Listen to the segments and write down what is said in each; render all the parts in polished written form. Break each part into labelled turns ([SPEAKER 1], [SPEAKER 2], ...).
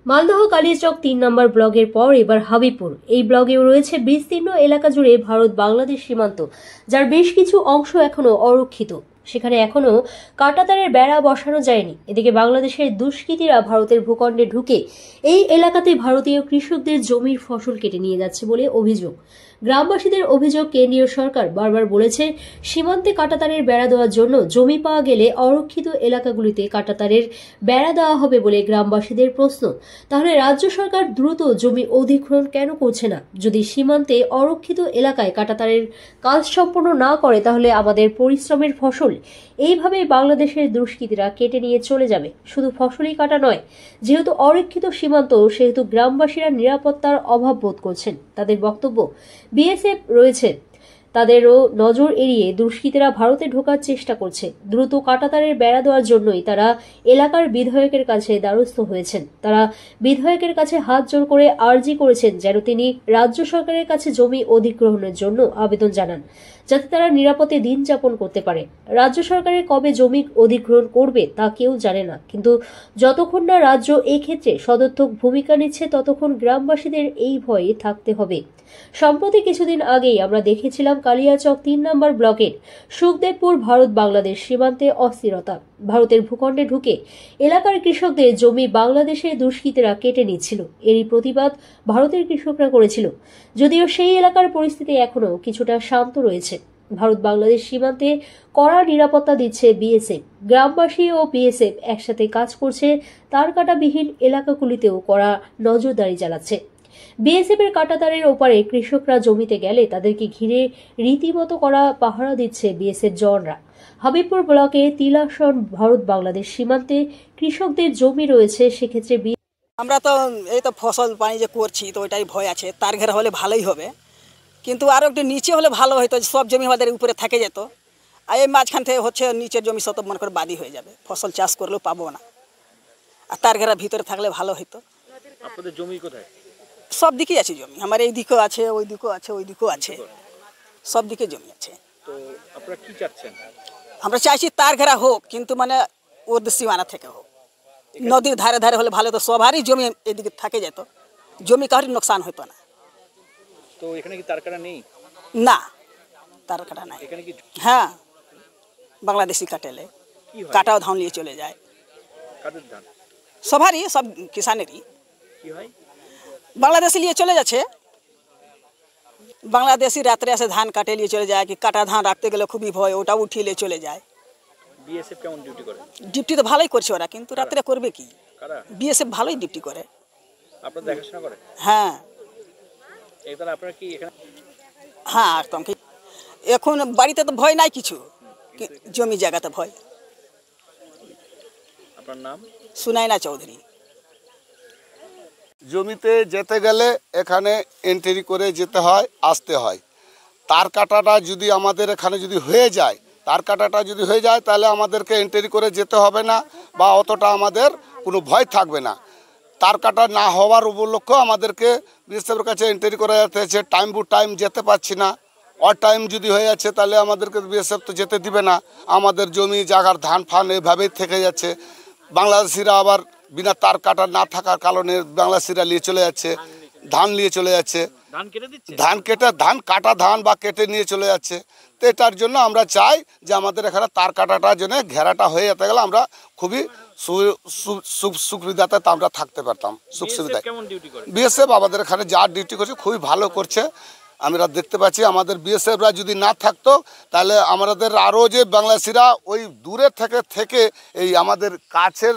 [SPEAKER 1] মালদহ কালিয়াচক ৩ নম্বর ব্লকের পর এবার হাবিবপুর। এই ব্লকেও রয়েছে বিস্তীর্ণ এলাকা জুড়ে ভারত বাংলাদেশ সীমান্ত, যার বেশ কিছু অংশ এখনো অরক্ষিত। সেখানে এখনো কাঁটাতারের বেড়া বসানো যায়নি। এদিকে বাংলাদেশের দুষ্কৃতীরা ভারতের ভূখণ্ডে ঢুকে এই এলাকাতে ভারতীয় কৃষকদের জমির ফসল কেটে নিয়ে যাচ্ছে বলে অভিযোগ। গ্রামবাসীদের অভিযোগ, কেন্দ্রীয় সরকার বারবার বলেছে সীমান্তে কাঁটাতারের বেড়া দেওয়ার জন্য জমি পাওয়া গেলে অরক্ষিত এলাকাগুলিতে কাঁটাতারের বেড়া দেওয়া হবে বলে গ্রামবাসীদের প্রশ্ন। তাহলে রাজ্য সরকার দ্রুত জমি অধিগ্রহণ কেন করছে না? যদি সীমান্তে অরক্ষিত এলাকায় কাঁটাতারের কাজ সম্পন্ন না করে, তাহলে আমাদের পরিশ্রমের ফসল এইভাবে বাংলাদেশের দুষ্কৃতীরা কেটে নিয়ে চলে যাবে। শুধু ফসলই কাটা নয়, যেহেতু অরক্ষিত সীমান্ত, সেহেতু গ্রামবাসীরা নিরাপত্তার অভাব বোধ করছেন। তাদের বক্তব্য, বিএসএফ রয়েছে, তাদেরও নজর এড়িয়ে দুষ্কৃতীরা ভারতে ঢোকার চেষ্টা করছে। দ্রুত কাঁটাতারের বেড়া দেওয়ার জন্যই তারা এলাকার বিধায়কের কাছে দ্বারস্থ হয়েছেন। তারা বিধায়কের কাছে হাত জোড় করে আর্জি করেছেন যেন তিনি রাজ্য সরকারের কাছে জমি অধিগ্রহণের জন্য আবেদন জানান, যাতে তারা নিরাপদে দিন যাপন করতে পারে। রাজ্য সরকারের কবে জমি অধিগ্রহণ করবে তা কেউ জানে না, কিন্তু যতক্ষণ না রাজ্য এক্ষেত্রে সদর্থক ভূমিকা নিচ্ছে, ততক্ষণ গ্রামবাসীদের এই ভয়ে থাকতে হবে। সম্প্রতি কিছুদিন আগেই আমরা দেখেছিলাম কালিয়াচক ৩ নম্বর ব্লকের সুখদেবপুর ভারত বাংলাদেশ সীমান্তে অস্থিরতা। ভারতের ভূখণ্ডে ঢুকে এলাকার কৃষকদের জমি বাংলাদেশের দুষ্কৃতীরা কেটে নিচ্ছিল। এরই প্রতিবাদ ভারতের কৃষকরা করেছিল। যদিও সেই এলাকার পরিস্থিতি এখনো কিছুটা শান্ত রয়েছে। ভারত বাংলাদেশ সীমান্তে কড়া নিরাপত্তা দিচ্ছে বিএসএফ। গ্রামবাসী ও বিএসএফ একসাথে কাজ করছে। তার কাটাবিহীন এলাকাগুলিতেও কড়া নজরদারি চালাচ্ছে। বিএসএফ এর কাঁটাতারের ওপারে কৃষকরা জমিতে গেলে তাদেরকে ঘিরে রীতিমতো করা পাহারা দিচ্ছে বিএসএফ জওয়ানরা। হাবিবপুর ব্লকে তিলাসন ভারত বাংলাদেশ সীমান্তে কৃষকদের জমি রয়েছে, সেক্ষেত্রে
[SPEAKER 2] আমরা তো এই তো ফসল পানি যে করছি, তো ওইটাই ভয় আছে। তার ঘেরা হলে ভালোই হবে, কিন্তু আরও একটু নিচে হলে ভালো হতো। সব জমি আমাদের উপরে থেকে যেত, আর এই মাঝখান থেকে হচ্ছে নিচের জমি সব মনে করে বাদি হয়ে যাবে, ফসল চাষ করলেও পাবো না। আর তার ঘেরা ভিতরে থাকলে ভালো হতো।
[SPEAKER 3] আপনাদের জমি কোথায়?
[SPEAKER 2] সব দিকেই আছে জমি, আমার এই দিকেও আছে, ওই দিকেও আছে, ওই দিকেও আছে, সব দিকে জমি আছে।
[SPEAKER 3] তো আপনারা কি চাচ্ছেন?
[SPEAKER 2] আমরা চাইছি তার ঘেরা হোক, কিন্তু মানে ওদের সীমানা থেকে হোক। নদীর ধারে ধারে হলে ভালো হতো, সবারই জমি এদিকে থাকে যেত, জমি কারোর নোকসান হতো না।
[SPEAKER 3] তো এখানে কি তার কাটা নেই?
[SPEAKER 2] না, তার কাটা নাই
[SPEAKER 3] এখানে কি?
[SPEAKER 2] হ্যাঁ, বাংলাদেশি কাটেলে কাটাও ধান নিয়ে চলে যায়।
[SPEAKER 3] কাদের ধান?
[SPEAKER 2] সবারই, সব কিষানেরই।
[SPEAKER 3] কি হয়?
[SPEAKER 2] বাংলাদেশি নিয়ে চলে যাচ্ছে, বাংলাদেশি রাত্রে এসে ধান কাটে নিয়ে চলে যায়। কি কাটা ধান রাখতে গেলে খুবই ভয়, ওটা উঠিয়ে নিয়ে চলে যায়।
[SPEAKER 3] বিএসএফ কেমন ডিউটি করে?
[SPEAKER 2] ডিউটি তো ভালোই করছে ওরা, কিন্তু রাত্রে করবে কি?
[SPEAKER 3] কারা?
[SPEAKER 2] বিএসএফ ভালোই ডিউটি করে।
[SPEAKER 3] আপনারা দেখাশোনা করে?
[SPEAKER 2] হ্যাঁ।
[SPEAKER 3] তাহলে আপনারা কি এখানে?
[SPEAKER 2] হ্যাঁ, একদম। এখন বাড়িতে তো ভয় নাই কিছু, জমি জায়গাতে ভয়।
[SPEAKER 3] আপনার নাম?
[SPEAKER 2] সুনাইনা চৌধুরী।
[SPEAKER 4] জমিতে যেতে গেলে এখানে এন্ট্রি করে যেতে হয়, আসতে হয়। তার কাটাটা যদি আমাদের এখানে যদি হয়ে যায়, তার কাটাটা যদি হয়ে যায়, তাহলে আমাদেরকে এন্ট্রি করে যেতে হবে না, বা অতটা আমাদের কোনো ভয় থাকবে না। তার কাটা না হওয়ার উপলক্ষে আমাদেরকে বিএসএফের কাছে এন্ট্রি করে যেতে হচ্ছে। টাইম টু টাইম যেতে পারছি না, অড টাইম যদি হয়ে যাচ্ছে, তাহলে আমাদেরকে বিএসএফ তো যেতে দিবে না। আমাদের জমি জায়গার ধান ফান এভাবেই থেকে যাচ্ছে। বাংলাদেশিরা আবার বিনা তার কাটা না থাকার কারণে বাংলাদেশিরা নিয়ে চলে যাচ্ছে, ধান নিয়ে চলে যাচ্ছে, ধান কেটে ধান কাটা ধান বা কেটে নিয়ে চলে যাচ্ছে। তো এটার জন্য আমরা চাই যে আমাদের এখানে তার কাটাটার জন্য ঘেরাটা হয়ে যেতে গেলে আমরা খুবই সুবিধাতে আমরা থাকতে পারতাম, সুখ সুবিধায়। বিএসএফ আমাদের এখানে যা ডিউটি করছে খুবই ভালো করছে, আমরা দেখতে পাচ্ছি। আমাদের বিএসএফরা যদি না থাকতো, তাহলে আমাদের আরও যে বাংলাদেশিরা ওই দূরে থেকে থেকে এই আমাদের কাছের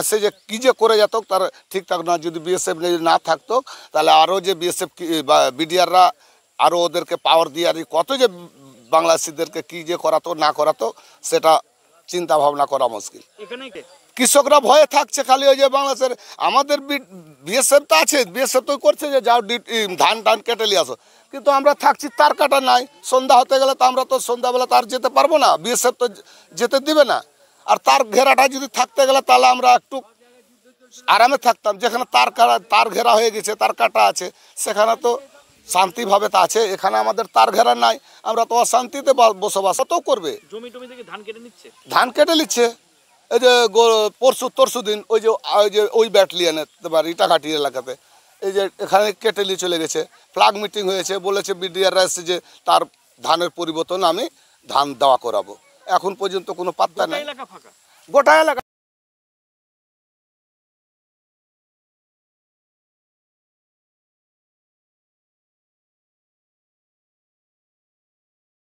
[SPEAKER 4] এসে যে কী যে করে যেত তার ঠিক থাক না। যদি বিএসএফ না থাকতো, তাহলে আরও যে বিএসএফ বা বিডিআররা আরও ওদেরকে পাওয়ার দিয়ে আর কত যে বাংলাদেশিদেরকে কী যে করাতো না করাতো, সেটা চিন্তা ভাবনা করা মুশকিল। কৃষকরা ভয়ে থাকছে খালি ওই যে বাংলাদেশের। আমাদের বিএসএফ তো আছে, বিএসএফ তো করছে যে যাও ধান টান কেটে নিয়ে আসো, কিন্তু আমরা থাকছি তার কাটা নাই। সন্ধ্যা হতে গেলে তো আমরা তো সন্ধ্যাবেলা তার যেতে পারবো না, বিএসএফ তো যেতে দিবে না। আর তার ঘেরাটা যদি থাকতে গেলে, তাহলে আমরা একটু আরামে থাকতাম। যেখানে তার ঘেরা হয়ে গেছে, তার কাটা আছে, সেখানে তো শান্তিভাবে তা আছে। এখানে আমাদের তার ঘেরা নাই, আমরা তো অশান্তিতে বসবাস তো করবে।
[SPEAKER 3] জমি টমি থেকে ধান কেটে নিচ্ছে,
[SPEAKER 4] ধান কেটে নিচ্ছে। এই যে পরশু দিন ওই ব্যাটালিয়ানের তোমার ইটাঘাটি এলাকাতে এই যে এখানে কেটে নিয়ে চলে গেছে, ফ্ল্যাগ মিটিং হয়েছে, বলেছে বিডিআররা এসে যে তার ধানের পরিবর্তন আমি ধান দেওয়া করাবো। এখন পর্যন্ত কোনো পাত্তা নেই,
[SPEAKER 3] এলাকা ফাঁকা।
[SPEAKER 4] গোটা এলাকা